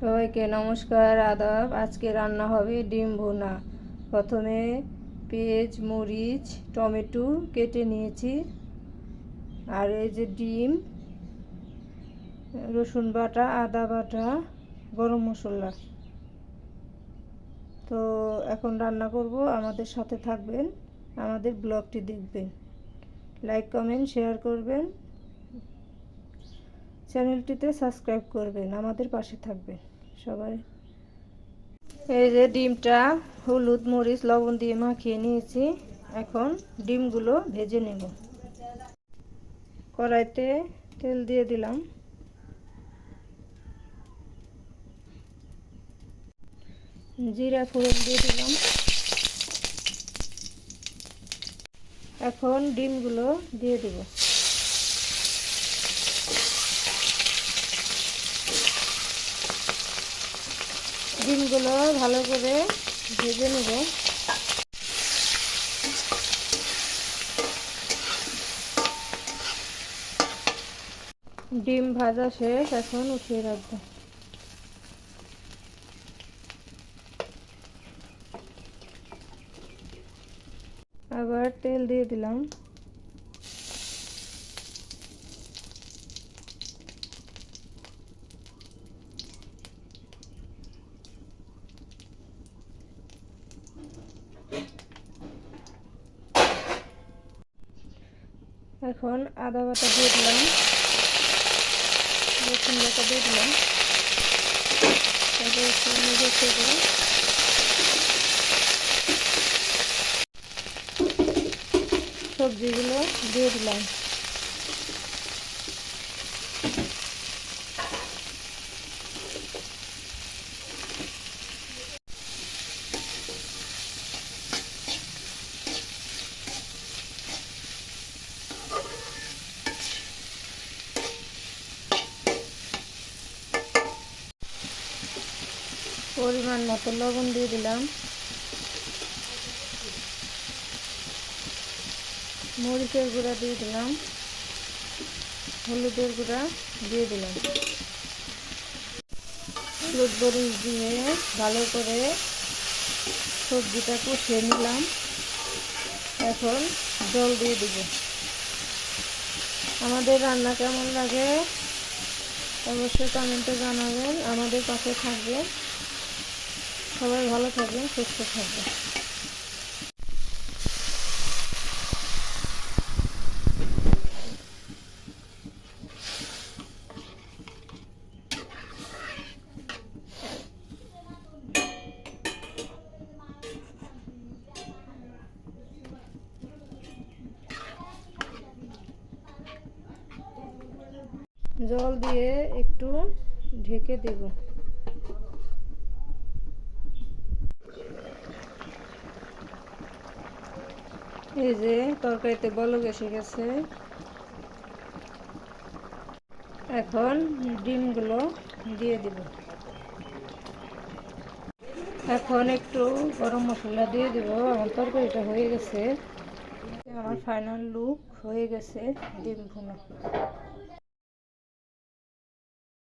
সবাইকে নমস্কার, আদাব। আজকে রান্না হবে ডিম ভুনা। প্রথমে পেঁয়াজ, মরিচ, টমেটো কেটে নিয়েছি, আর এই যে ডিম, রসুন বাটা, আদা বাটা, গরম মশলা। তো এখন রান্না করব, আমাদের সাথে থাকবেন, আমাদের ব্লগটি দেখবেন, লাইক কমেন্ট শেয়ার করবেন, চ্যানেলটিতে সাবস্ক্রাইব করবেন, আমাদের পাশে থাকবেন সবাই। এই যে ডিমটা হলুদ, মরিচ, লবণ দিয়ে মাখিয়ে নিয়েছি। এখন ডিমগুলো ভেজে নেব। কড়াইতে তেল দিয়ে দিলাম, জিরা ফোড়ন দিয়ে দিলাম। এখন ডিমগুলো দিয়ে দেব। ডিমগুলো ভালো করে ভেজে নেব। ডিম ভাজা শেষ, এখন উঠিয়ে রাখবো। আবার তেল দিয়ে দিলাম। এখন আদা বাটা দিয়ে দিলাম, রসুন বাটা দিয়ে দিলাম, সবজিগুলো দিয়ে দিলাম। পরিমাণ মতো লবণ দিয়ে দিলাম, মরিচের গুঁড়া দিয়ে দিলাম, হলুদের গুঁড়া দিয়ে দিলাম। হলুদ মরিচ দিয়ে ভালো করে সবজিটা কষিয়ে নিলাম। এখন জল দিয়ে দেব। আমাদের রান্না কেমন লাগে অবশ্যই কমেন্টে জানাবেন, আমাদের পাশে থাকবেন। সবাই ভালো থাকবেন, সুস্থ থাকবেন। জল দিয়ে একটু ঢেকে দেব। এই যে তরকারিতে বলক এসে গেছে। এখন ডিমগুলো দিয়ে দেব। এখন একটু গরম মশলা দিয়ে দেব। আমার তরকারিটা হয়ে গেছে, আমার ফাইনাল লুক হয়ে গেছে ডিম ভুনা।